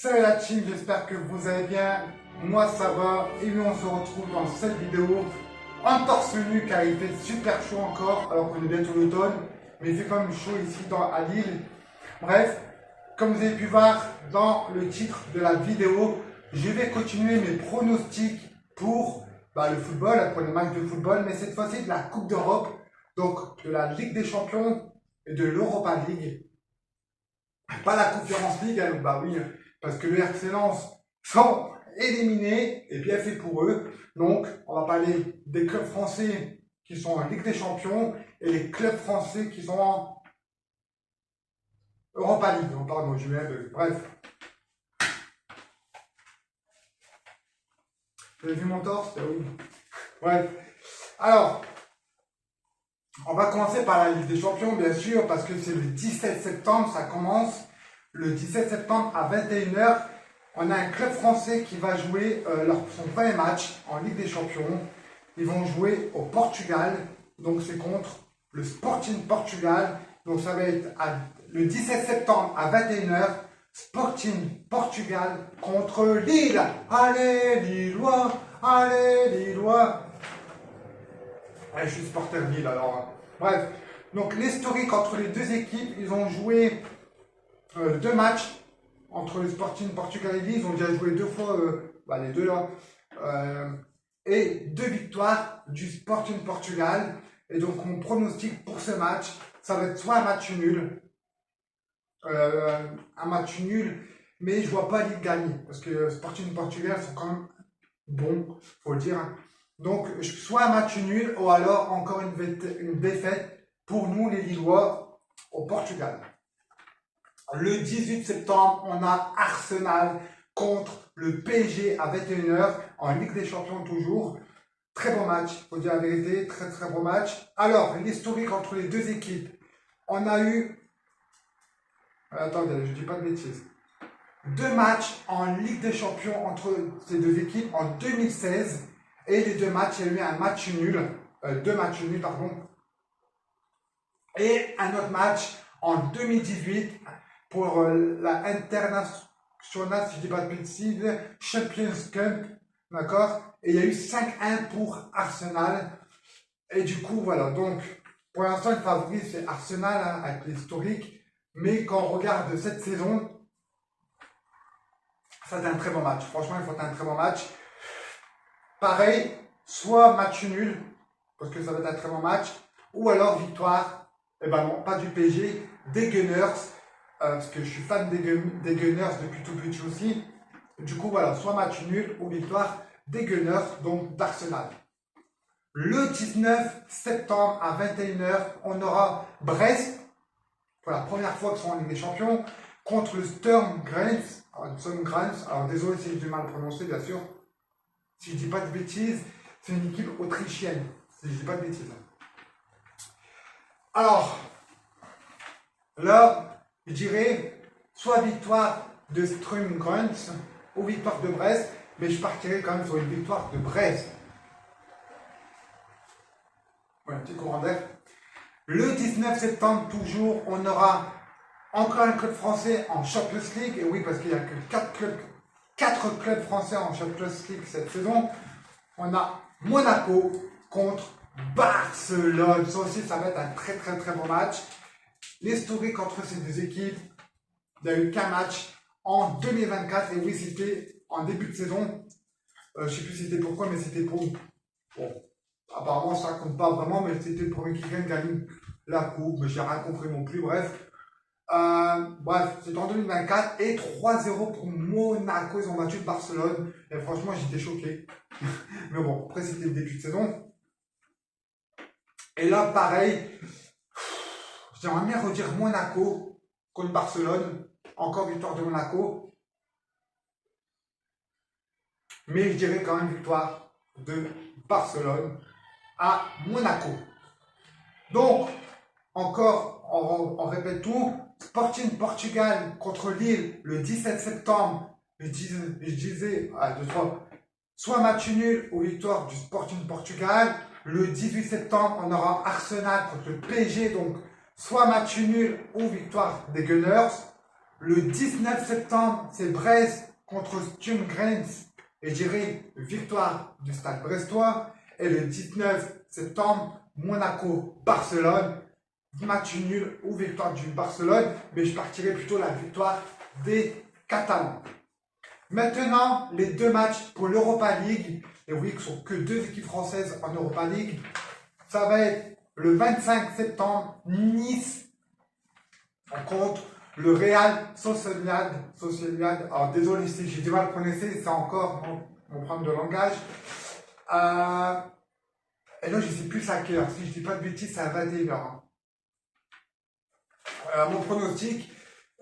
Salut la team, j'espère que vous allez bien. Moi ça va et nous on se retrouve dans cette vidéo en torse nu car il fait super chaud encore alors qu'on est bientôt l'automne. Mais il fait quand même chaud ici à Lille. Bref, comme vous avez pu voir dans le titre de la vidéo, je vais continuer mes pronostics pour le football, pour les matchs de football, mais cette fois-ci de la Coupe d'Europe, donc de la Ligue des Champions et de l'Europa League. Pas la Conference League, hein, bah oui, parce que le RC Lens sont éliminés et bien fait pour eux. Donc, on va parler des clubs français qui sont en Ligue des Champions et les clubs français qui sont en Europa League. Oh, pardon, je viens de... Bref. Vous avez vu mon torse? Oui. Bref. Alors, on va commencer par la Ligue des Champions, bien sûr, parce que c'est le 17 septembre, ça commence. Le 17 septembre à 21 h, on a un club français qui va jouer son premier match en Ligue des Champions. Ils vont jouer au Portugal, donc c'est contre le Sporting Portugal. Donc ça va être le 17 septembre à 21 h, Sporting Portugal contre Lille. Allez Lillois, allez Lillois. Ouais, je suis supporter Lille alors. Bref, donc l'historique entre les deux équipes, ils ont joué deux matchs entre le Sporting Portugal et Lille. Ils ont déjà joué deux fois, les deux là, et deux victoires du Sporting Portugal. Et donc mon pronostic pour ce match, ça va être soit un match nul, mais je vois pas Lille gagner parce que Sporting Portugal sont quand même bons, faut le dire. Donc soit un match nul ou alors encore une défaite pour nous les Lillois au Portugal. Le 18 septembre, on a Arsenal contre le PSG à 21 h en Ligue des Champions toujours. Très bon match, faut dire la vérité, très très bon match. Alors, l'historique entre les deux équipes, on a eu... Attendez, je dis pas de bêtises. Deux matchs en Ligue des Champions entre ces deux équipes en 2016. Et les deux matchs, il y a eu un match nul. Deux matchs nuls, pardon. Et un autre match en 2018 pour la International, si je dis pas de bêtises, Champions Cup, d'accord? Et il y a eu 5-1 pour Arsenal. Et du coup, voilà. Donc, pour l'instant, le favori, c'est Arsenal, hein, avec l'historique. Mais quand on regarde cette saison, ça c'est un très bon match. Franchement, il faut un très bon match. Pareil, soit match nul, parce que ça va être un très bon match, ou alors victoire, et ben non, pas du PSG, des Gunners, parce que je suis fan des Gunners depuis tout petit aussi. Du coup, voilà, soit match nul ou victoire des Gunners, donc d'Arsenal. Le 19 septembre à 21 h, on aura Brest, pour la première fois qu'ils sont en Ligue des Champions, contre le Sturm Graz. Alors désolé si j'ai du mal à prononcer, bien sûr. Si je dis pas de bêtises, c'est une équipe autrichienne. Si je dis pas de bêtises. Alors, là, je dirais soit victoire de Sturm Graz ou victoire de Brest, mais je partirai quand même sur une victoire de Brest. Voilà, un petit courant d'air. Le 19 septembre, toujours, on aura encore un club français en Champions League. Et oui, parce qu'il n'y a que 4 clubs français en Champions League cette saison. On a Monaco contre Barcelone. Ça aussi, ça va être un très très très bon match. L'historique entre ces deux équipes, il n'y a eu qu'un match en 2024. Et oui, c'était en début de saison. Je ne sais plus c'était pourquoi, mais c'était pour... Bon, apparemment, ça compte pas vraiment, mais c'était pour une qui gagne la coupe. Mais j'ai rien compris non plus, bref. Bref, c'était en 2024 et 3-0 pour Monaco. Ils ont battu Barcelone. Et franchement, j'étais choqué. Mais bon, après, c'était le début de saison. Et là, pareil, j'aimerais bien redire Monaco contre Barcelone. Encore victoire de Monaco. Mais je dirais quand même victoire de Barcelone à Monaco. Donc, encore, on répète tout. Sporting Portugal contre Lille le 17 septembre. Je disais, soit match nul ou victoire du Sporting Portugal. Le 18 septembre, on aura Arsenal contre le PSG. Donc, soit match nul ou victoire des Gunners. Le 19 septembre, c'est Brest contre Sturm Graz. Et je dirais victoire du Stade brestois. Et le 19 septembre, Monaco-Barcelone. Match nul ou victoire du Barcelone. Mais je partirais plutôt la victoire des Catalans. Maintenant, les deux matchs pour l'Europa League. Et oui, ce ne sont que deux équipes françaises en Europa League. Ça va être le 25 septembre, Nice contre le Real Sociedad. Alors désolé si j'ai du mal à prononcer, c'est encore mon problème de langage. Et là, je ne sais plus à quelle heure. Si je ne dis pas de bêtises, c'est à 21h. Mon pronostic,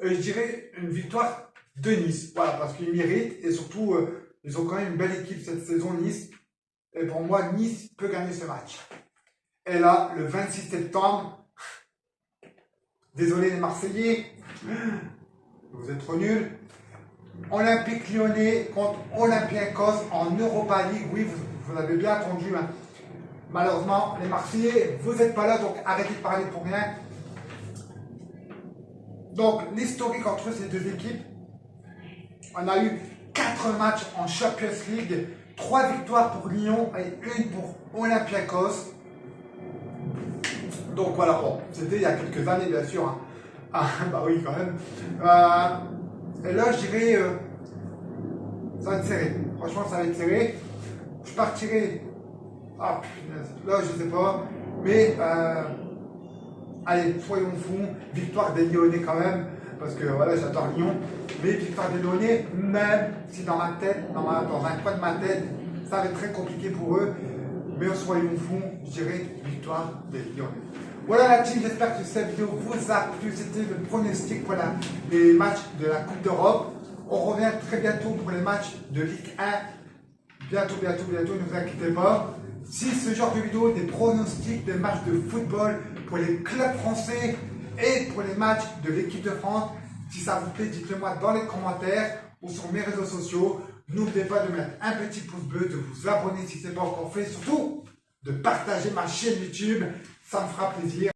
je dirais une victoire de Nice. Voilà, parce qu'ils méritent et surtout, ils ont quand même une belle équipe cette saison, Nice. Et pour moi, Nice peut gagner ce match. Et là, le 26 septembre, désolé les Marseillais, vous êtes trop nuls. Olympique Lyonnais contre Olympiakos en Europa League. Oui, vous avez bien entendu. Hein. Malheureusement, les Marseillais, vous n'êtes pas là, donc arrêtez de parler pour rien. Donc, l'historique entre ces deux équipes, on a eu 4 matchs en Champions League, 3 victoires pour Lyon et 1 pour Olympiakos. Donc voilà, bon, c'était il y a quelques années, bien sûr. Hein. Ah, bah oui, quand même. Et là, je dirais, ça va être serré. Franchement, ça va être serré. Je partirai. Ah, punaise, là, je sais pas. Mais, allez, soyons fous. Victoire des Lyonnais quand même. Parce que voilà, j'adore Lyon. Mais victoire des Lyonnais, même si dans ma tête, dans un coin de ma tête, ça va être très compliqué pour eux. Mais soyons fous, je dirais victoire des Lyonnais. Voilà la team, j'espère que cette vidéo vous a plu. C'était le pronostic pour les matchs de la Coupe d'Europe. On revient très bientôt pour les matchs de Ligue 1. Bientôt, ne vous inquiétez pas. Si ce genre de vidéo, des pronostics, des matchs de football pour les clubs français et pour les matchs de l'équipe de France, si ça vous plaît, dites-le moi dans les commentaires ou sur mes réseaux sociaux. N'oubliez pas de mettre un petit pouce bleu, de vous abonner si ce n'est pas encore fait. Surtout, de partager ma chaîne YouTube. Ça me fera plaisir.